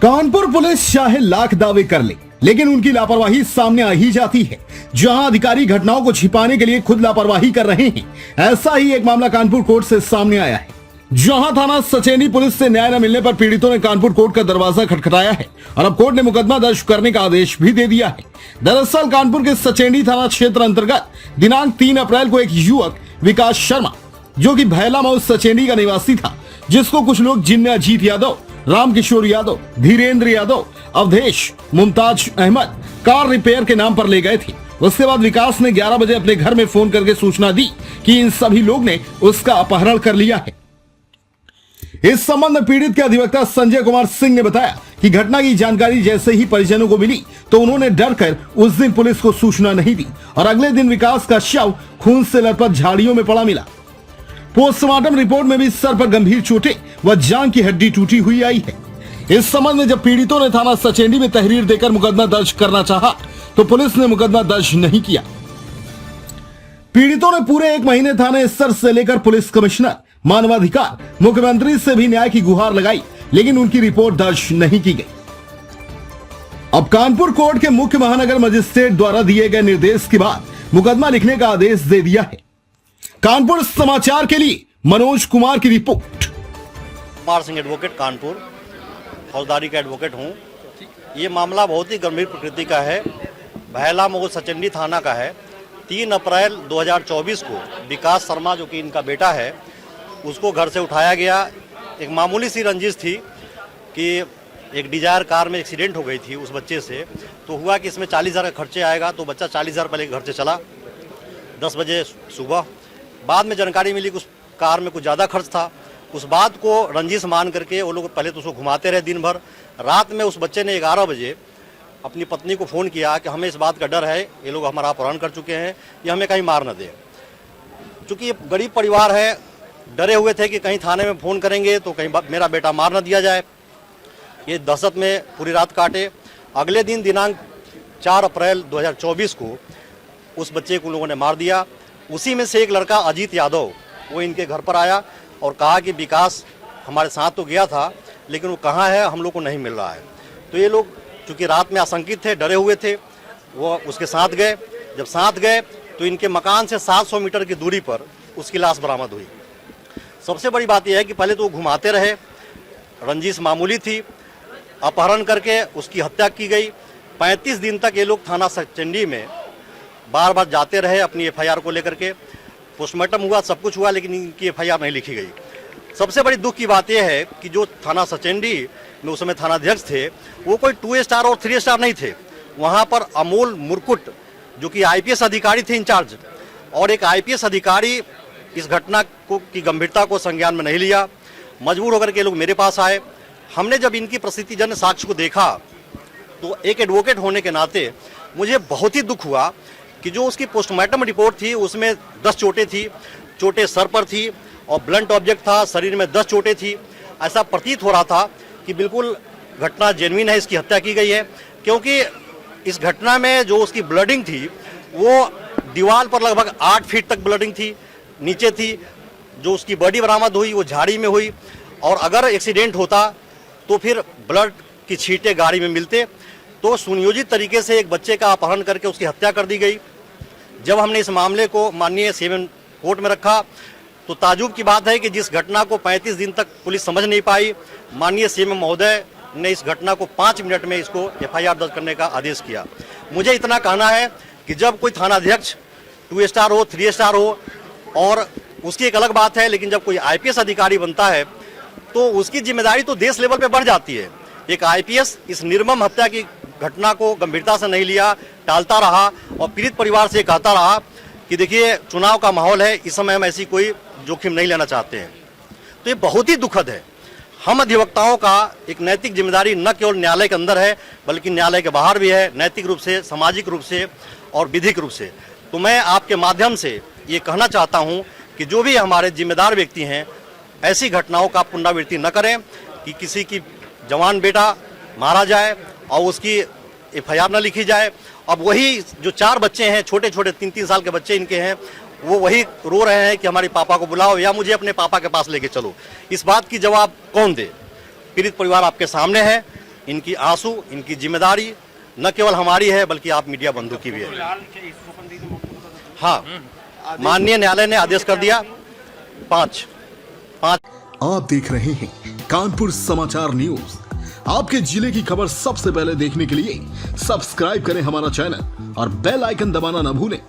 Kanpur police चाहे लाख दावे कर ले, लेकिन उनकी लापरवाही सामने आ ही जाती है। जहां अधिकारी घटनाओं को छिपाने के लिए खुद लापरवाही कर रहे हैं, ऐसा ही एक मामला कानपुर कोर्ट से सामने आया है। जहां थाना सचेंडी पुलिस से न्याय न मिलने पर पीड़ितों ने कानपुर कोर्ट का दरवाजा खटखटाया है और अब कोर्ट ने मुकदमा दर्ज करने का आदेश भी दे दिया है। दरअसल कानपुर के सचेंडी थाना क्षेत्र अंतर्गत दिनांक 3 अप्रैल को एक युवक विकास शर्मा, जो कि भैला मऊ सचेंडी का निवासी था, जिसको कुछ लोग जिनमें अजीत यादव, रामकिशोर यादव, धीरेन्द्र यादव, अवधेश, मुमताज अहमद कार रिपेयर के नाम पर ले गए थे। उसके बाद विकास ने 11 बजे अपने घर में फोन करके सूचना दी कि इन सभी लोग ने उसका अपहरण कर लिया है। इस संबंध में पीड़ित के अधिवक्ता संजय कुमार सिंह ने बताया कि घटना की जानकारी जैसे ही परिजनों को मिली तो उन्होंने डरकर उस दिन पुलिस को सूचना नहीं दी और अगले दिन विकास का शव खून से लथपथ झाड़ियों में पड़ा मिला। पोस्टमार्टम रिपोर्ट में भी सर पर गंभीर चोटें व जांघ की हड्डी टूटी हुई आई है। इस संबंध में जब पीड़ितों ने थाना सचेंडी में तहरीर देकर मुकदमा दर्ज करना चाहा तो पुलिस ने मुकदमा दर्ज नहीं किया। पीड़ितों ने पूरे 1 महीने थाने स्तर से लेकर पुलिस कमिश्नर, मानवाधिकार, मुख्यमंत्री से भी न्याय की गुहार लगाई, लेकिन उनकी रिपोर्ट दर्ज नहीं की गई। अब कानपुर कोर्ट के मुख्य महानगर मजिस्ट्रेट द्वारा दिए गए निर्देश के बाद मुकदमा लिखने का आदेश दे दिया है। कानपुर समाचार के लिए मनोज कुमार की रिपोर्ट। कुमार सिंह एडवोकेट, कानपुर फौजदारी का एडवोकेट हूँ। ये मामला बहुत ही गंभीर प्रकृति का है। भैला मऊ सचेंडी थाना का है। 3 अप्रैल 2024 को विकास शर्मा, जो कि इनका बेटा है, उसको घर से उठाया गया। एक मामूली सी रंजिश थी कि एक डिजायर कार में एक्सीडेंट हो गई थी उस बच्चे से, तो हुआ कि इसमें 40,000 का खर्चे आएगा, तो बच्चा 40,000 पहले घर से चला 10 बजे सुबह। बाद में जानकारी मिली कि उस कार में कुछ ज़्यादा खर्च था। उस बात को रंजिश मान करके वो लोग पहले तो उसको घुमाते रहे दिन भर। रात में उस बच्चे ने 11 बजे अपनी पत्नी को फ़ोन किया कि हमें इस बात का डर है, ये लोग हमारा अपहरण कर चुके हैं, ये हमें कहीं मार न दे। चूँकि ये गरीब परिवार है, डरे हुए थे कि कहीं थाने में फ़ोन करेंगे तो कहीं मेरा बेटा मार न दिया जाए। ये दहशत में पूरी रात काटे। अगले दिन दिनांक 4 अप्रैल 2024 को उस बच्चे को लोगों ने मार दिया। उसी में से एक लड़का अजीत यादव, वो इनके घर पर आया और कहा कि विकास हमारे साथ तो गया था, लेकिन वो कहाँ है, हम लोग को नहीं मिल रहा है। तो ये लोग चूँकि रात में आशंकित थे, डरे हुए थे, वो उसके साथ गए। जब साथ गए तो इनके मकान से 700 मीटर की दूरी पर उसकी लाश बरामद हुई। सबसे बड़ी बात यह है कि पहले तो वो घुमाते रहे, रंजिश मामूली थी, अपहरण करके उसकी हत्या की गई। 35 दिन तक ये लोग थाना सचेंडी में बार बार जाते रहे अपनी एफआईआर को लेकर के। पोस्टमार्टम हुआ, सब कुछ हुआ, लेकिन इनकी एफआईआर नहीं लिखी गई। सबसे बड़ी दुख की बात यह है कि जो थाना सचेंडी में उस समय थानाध्यक्ष थे, वो कोई 2 स्टार और 3 स्टार नहीं थे। वहाँ पर अमोल मुरकुट, जो कि आईपीएस अधिकारी थे इंचार्ज, और एक आईपीएस अधिकारी इस घटना को की गंभीरता को संज्ञान में नहीं लिया। मजबूर होकर के लोग मेरे पास आए। हमने जब इनकी प्रसिद्धिजन्य साक्ष्य को देखा तो एक एडवोकेट होने के नाते मुझे बहुत ही दुख हुआ कि जो उसकी पोस्टमार्टम रिपोर्ट थी उसमें 10 चोटें थी, चोटें सर पर थी और ब्लंट ऑब्जेक्ट था, शरीर में 10 चोटें थी। ऐसा प्रतीत हो रहा था कि बिल्कुल घटना जेन्युइन है, इसकी हत्या की गई है, क्योंकि इस घटना में जो उसकी ब्लडिंग थी वो दीवार पर लगभग 8 फीट तक ब्लडिंग थी, नीचे थी। जो उसकी बॉडी बरामद हुई वो झाड़ी में हुई, और अगर एक्सीडेंट होता तो फिर ब्लड की छींटे गाड़ी में मिलते। तो सुनियोजित तरीके से एक बच्चे का अपहरण करके उसकी हत्या कर दी गई। जब हमने इस मामले को माननीय सीएम कोर्ट में रखा तो ताजुब की बात है कि जिस घटना को 35 दिन तक पुलिस समझ नहीं पाई, माननीय सीएम महोदय ने इस घटना को 5 मिनट में इसको एफआईआर दर्ज करने का आदेश किया। मुझे इतना कहना है कि जब कोई थानाध्यक्ष 2 स्टार हो, 3 स्टार हो, और उसकी एक अलग बात है, लेकिन जब कोई आईपीएस अधिकारी बनता है तो उसकी जिम्मेदारी तो देश लेवल पे बढ़ जाती है। एक आईपीएस इस निर्मम हत्या की घटना को गंभीरता से नहीं लिया, टालता रहा और पीड़ित परिवार से कहता रहा कि देखिए चुनाव का माहौल है, इस समय हम ऐसी कोई जोखिम नहीं लेना चाहते हैं। तो ये बहुत ही दुखद है। हम अधिवक्ताओं का एक नैतिक जिम्मेदारी न केवल न्यायालय के अंदर है, बल्कि न्यायालय के बाहर भी है, नैतिक रूप से, सामाजिक रूप से और विधिक रूप से। तो मैं आपके माध्यम से ये कहना चाहता हूँ कि जो भी हमारे जिम्मेदार व्यक्ति हैं, ऐसी घटनाओं का पुनरावृत्ति न करें कि किसी की जवान बेटा मारा जाए और उसकी एफआईआर न लिखी जाए। अब वही जो 4 बच्चे हैं, छोटे छोटे 3-3 साल के बच्चे इनके हैं, वो वही रो रहे हैं कि हमारे पापा को बुलाओ या मुझे अपने पापा के पास लेके चलो। इस बात की जवाब कौन दे? पीड़ित परिवार आपके सामने है। इनकी आंसू, इनकी जिम्मेदारी न केवल हमारी है बल्कि आप मीडिया बंधु की भी है। हाँ, माननीय न्यायालय ने आदेश कर दिया 5। आप देख रहे हैं कानपुर समाचार न्यूज। आपके जिले की खबर सबसे पहले देखने के लिए सब्सक्राइब करें हमारा चैनल और बेल आइकन दबाना न भूलें।